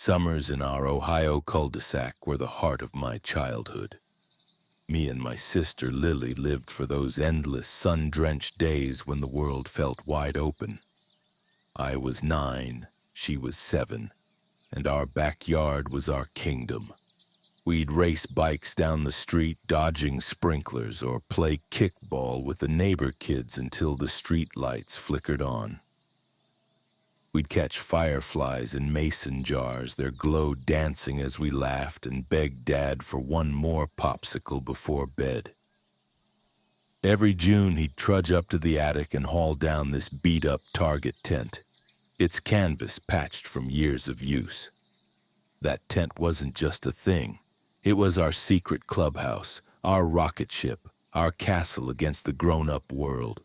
Summers in our Ohio cul-de-sac were the heart of my childhood. Me and my sister Lily lived for those endless sun-drenched days when the world felt wide open. I was 9, she was 7, and our backyard was our kingdom. We'd race bikes down the street dodging sprinklers or play kickball with the neighbor kids until the street lights flickered on. We'd catch fireflies in mason jars, their glow dancing as we laughed and begged Dad for one more popsicle before bed. Every June, he'd trudge up to the attic and haul down this beat-up Target tent, its canvas patched from years of use. That tent wasn't just a thing. It was our secret clubhouse, our rocket ship, our castle against the grown-up world.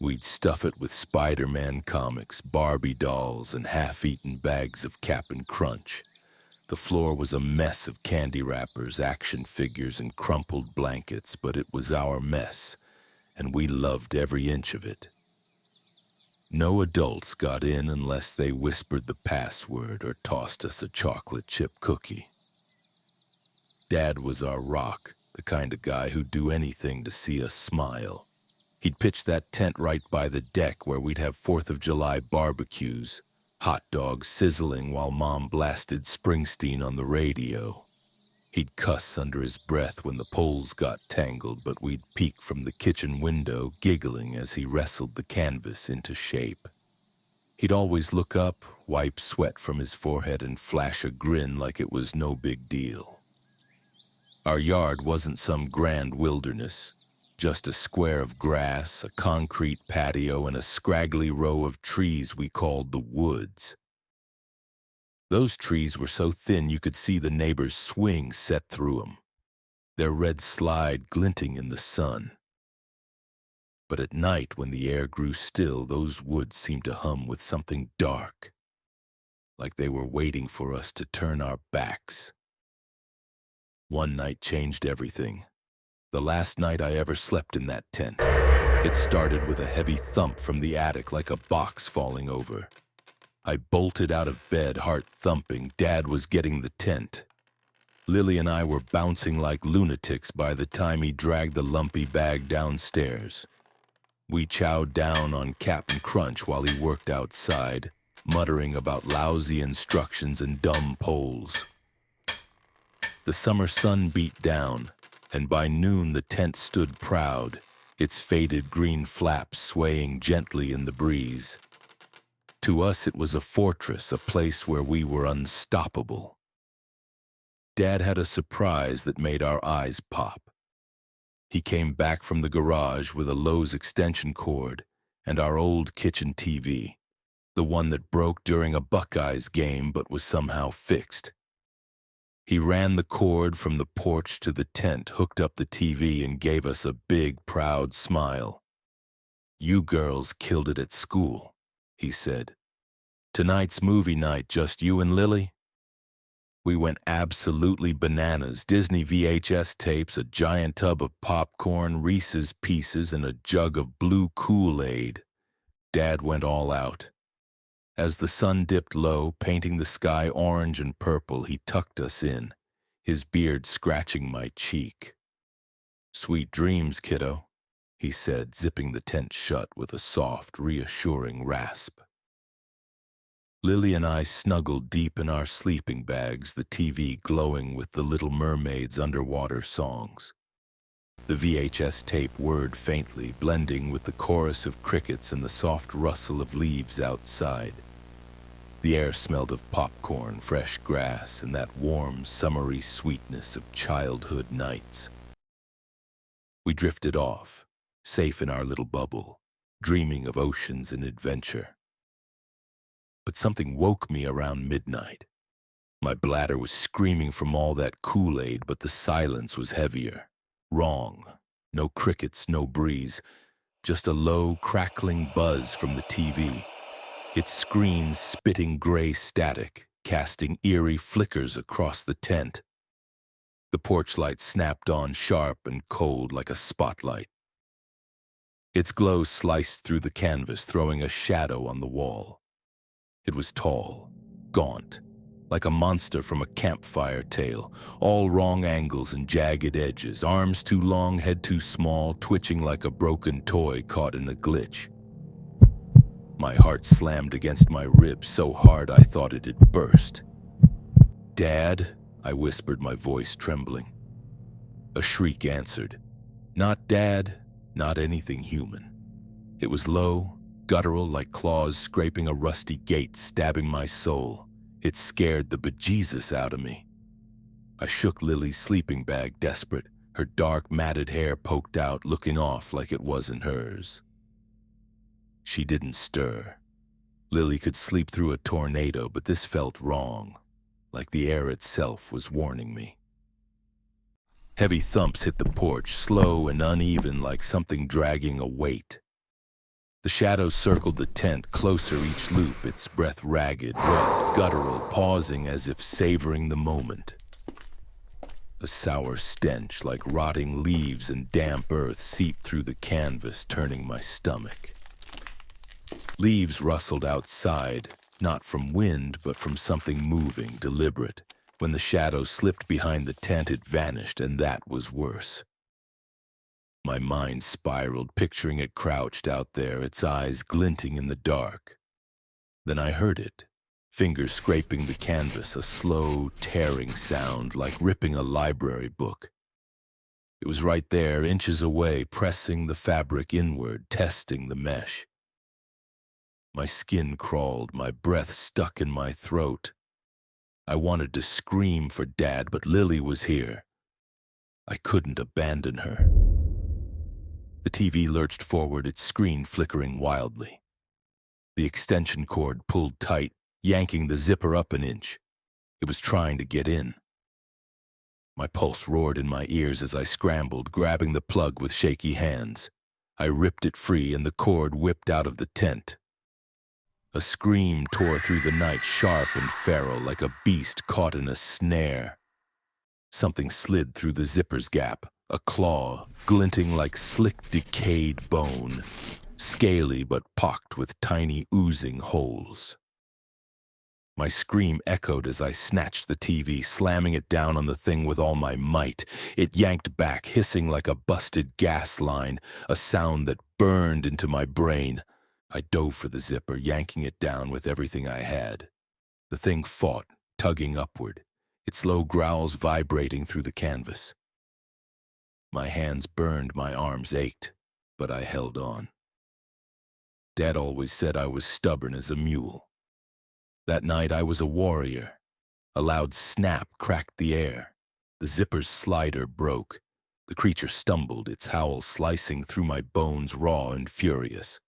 We'd stuff it with Spider-Man comics, Barbie dolls, and half-eaten bags of Cap'n Crunch. The floor was a mess of candy wrappers, action figures, and crumpled blankets, but it was our mess, and we loved every inch of it. No adults got in unless they whispered the password or tossed us a chocolate chip cookie. Dad was our rock, the kind of guy who'd do anything to see us smile. He'd pitch that tent right by the deck where we'd have 4th of July barbecues, hot dogs sizzling while Mom blasted Springsteen on the radio. He'd cuss under his breath when the poles got tangled, but we'd peek from the kitchen window, giggling as he wrestled the canvas into shape. He'd always look up, wipe sweat from his forehead, and flash a grin like it was no big deal. Our yard wasn't some grand wilderness. Just a square of grass, a concrete patio, and a scraggly row of trees we called the woods. Those trees were so thin you could see the neighbors' swings set through them, their red slide glinting in the sun. But at night, when the air grew still, those woods seemed to hum with something dark, like they were waiting for us to turn our backs. One night changed everything. The last night I ever slept in that tent. It started with a heavy thump from the attic like a box falling over. I bolted out of bed, heart thumping. Dad was getting the tent. Lily and I were bouncing like lunatics by the time he dragged the lumpy bag downstairs. We chowed down on Cap'n Crunch while he worked outside, muttering about lousy instructions and dumb poles. The summer sun beat down, and by noon the tent stood proud, its faded green flaps swaying gently in the breeze. To us it was a fortress, a place where we were unstoppable. Dad had a surprise that made our eyes pop. He came back from the garage with a Lowe's extension cord and our old kitchen TV, the one that broke during a Buckeyes game but was somehow fixed. He ran the cord from the porch to the tent, hooked up the TV, and gave us a big, proud smile. "You girls killed it at school," he said. "Tonight's movie night, just you and Lily?" We went absolutely bananas. Disney VHS tapes, a giant tub of popcorn, Reese's Pieces, and a jug of blue Kool-Aid. Dad went all out. As the sun dipped low, painting the sky orange and purple, he tucked us in, his beard scratching my cheek. "Sweet dreams, kiddo," he said, zipping the tent shut with a soft, reassuring rasp. Lily and I snuggled deep in our sleeping bags, the TV glowing with The Little Mermaid's underwater songs. The VHS tape whirred faintly, blending with the chorus of crickets and the soft rustle of leaves outside. The air smelled of popcorn, fresh grass, and that warm, summery sweetness of childhood nights. We drifted off, safe in our little bubble, dreaming of oceans and adventure. But something woke me around midnight. My bladder was screaming from all that Kool-Aid, but the silence was heavier. Wrong. No crickets, no breeze. Just a low, crackling buzz from the TV. Its screen spitting gray static, casting eerie flickers across the tent. The porch light snapped on sharp and cold like a spotlight. Its glow sliced through the canvas, throwing a shadow on the wall. It was tall, gaunt, like a monster from a campfire tale, all wrong angles and jagged edges, arms too long, head too small, twitching like a broken toy caught in a glitch. My heart slammed against my ribs so hard I thought it'd burst. "Dad," I whispered, my voice trembling. A shriek answered. Not Dad, not anything human. It was low, guttural, like claws scraping a rusty gate, stabbing my soul. It scared the bejesus out of me. I shook Lily's sleeping bag, desperate, her dark, matted hair poked out, looking off like it wasn't hers. She didn't stir. Lily could sleep through a tornado, but this felt wrong, like the air itself was warning me. Heavy thumps hit the porch, slow and uneven, like something dragging a weight. The shadows circled the tent, closer each loop, its breath ragged, wet, guttural, pausing as if savoring the moment. A sour stench, like rotting leaves and damp earth, seeped through the canvas, turning my stomach. Leaves rustled outside, not from wind, but from something moving, deliberate. When the shadow slipped behind the tent, it vanished, and that was worse. My mind spiraled, picturing it crouched out there, its eyes glinting in the dark. Then I heard it, fingers scraping the canvas, a slow, tearing sound, like ripping a library book. It was right there, inches away, pressing the fabric inward, testing the mesh. My skin crawled, my breath stuck in my throat. I wanted to scream for Dad, but Lily was here. I couldn't abandon her. The TV lurched forward, its screen flickering wildly. The extension cord pulled tight, yanking the zipper up an inch. It was trying to get in. My pulse roared in my ears as I scrambled, grabbing the plug with shaky hands. I ripped it free, and the cord whipped out of the tent. A scream tore through the night, sharp and feral, like a beast caught in a snare. Something slid through the zipper's gap, a claw, glinting like slick, decayed bone, scaly but pocked with tiny, oozing holes. My scream echoed as I snatched the TV, slamming it down on the thing with all my might. It yanked back, hissing like a busted gas line, a sound that burned into my brain. I dove for the zipper, yanking it down with everything I had. The thing fought, tugging upward, its low growls vibrating through the canvas. My hands burned, my arms ached, but I held on. Dad always said I was stubborn as a mule. That night I was a warrior. A loud snap cracked the air. The zipper's slider broke. The creature stumbled, its howl slicing through my bones, raw and furious.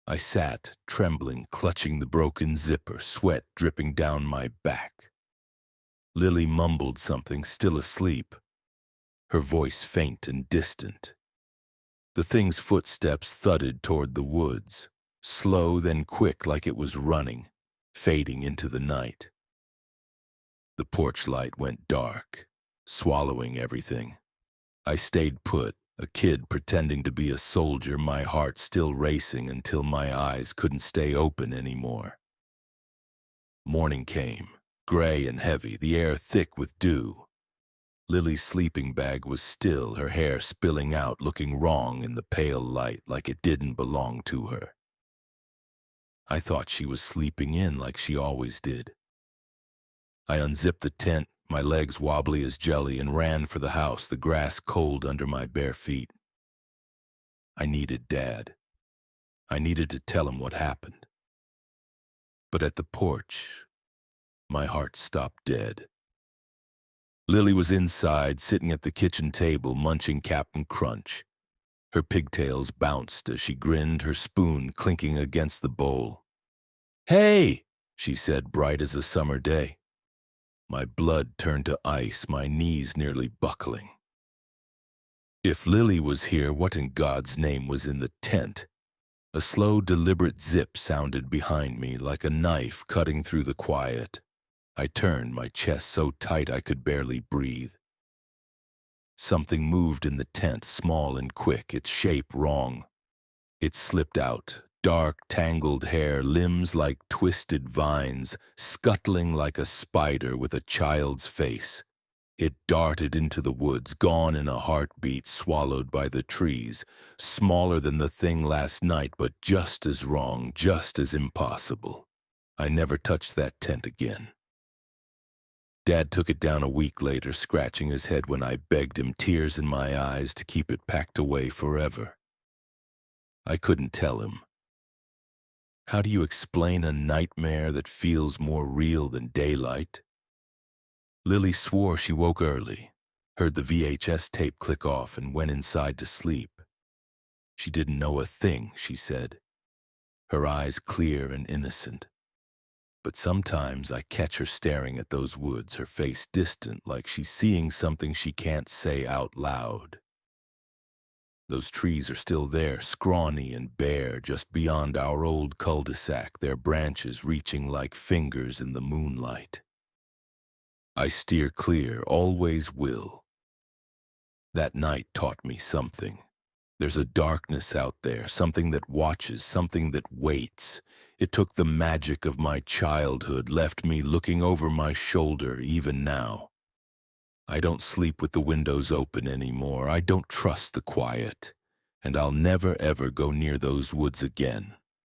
I sat, trembling, clutching the broken zipper, sweat dripping down my back. Lily mumbled something, still asleep, her voice faint and distant. The thing's footsteps thudded toward the woods, slow then quick, like it was running, fading into the night. The porch light went dark, swallowing everything. I stayed put, a kid pretending to be a soldier, my heart still racing until my eyes couldn't stay open anymore. Morning came, gray and heavy, the air thick with dew. Lily's sleeping bag was still, her hair spilling out, looking wrong in the pale light, like it didn't belong to her. I thought she was sleeping in like she always did. I unzipped the tent, my legs wobbly as jelly, and ran for the house, the grass cold under my bare feet. I needed Dad. I needed to tell him what happened. But at the porch, my heart stopped dead. Lily was inside, sitting at the kitchen table, munching Cap'n Crunch. Her pigtails bounced as she grinned, her spoon clinking against the bowl. "Hey," she said, bright as a summer day. My blood turned to ice, my knees nearly buckling. If Lily was here, what in God's name was in the tent? A slow, deliberate zip sounded behind me, like a knife cutting through the quiet. I turned, my chest so tight I could barely breathe. Something moved in the tent, small and quick, its shape wrong. It slipped out, Dark, tangled hair, limbs like twisted vines, scuttling like a spider with a child's face. It darted into the woods, gone in a heartbeat, swallowed by the trees, smaller than the thing last night, but just as wrong, just as impossible. I never touched that tent again. Dad took it down a week later, scratching his head when I begged him, tears in my eyes, to keep it packed away forever. I couldn't tell him. How do you explain a nightmare that feels more real than daylight? Lily swore she woke early, heard the VHS tape click off, and went inside to sleep. She didn't know a thing, she said, her eyes clear and innocent. But sometimes I catch her staring at those woods, her face distant, like she's seeing something she can't say out loud. Those trees are still there, scrawny and bare, just beyond our old cul-de-sac, their branches reaching like fingers in the moonlight. I steer clear, always will. That night taught me something. There's a darkness out there, something that watches, something that waits. It took the magic of my childhood, left me looking over my shoulder even now. I don't sleep with the windows open anymore. I don't trust the quiet. And I'll never ever go near those woods again.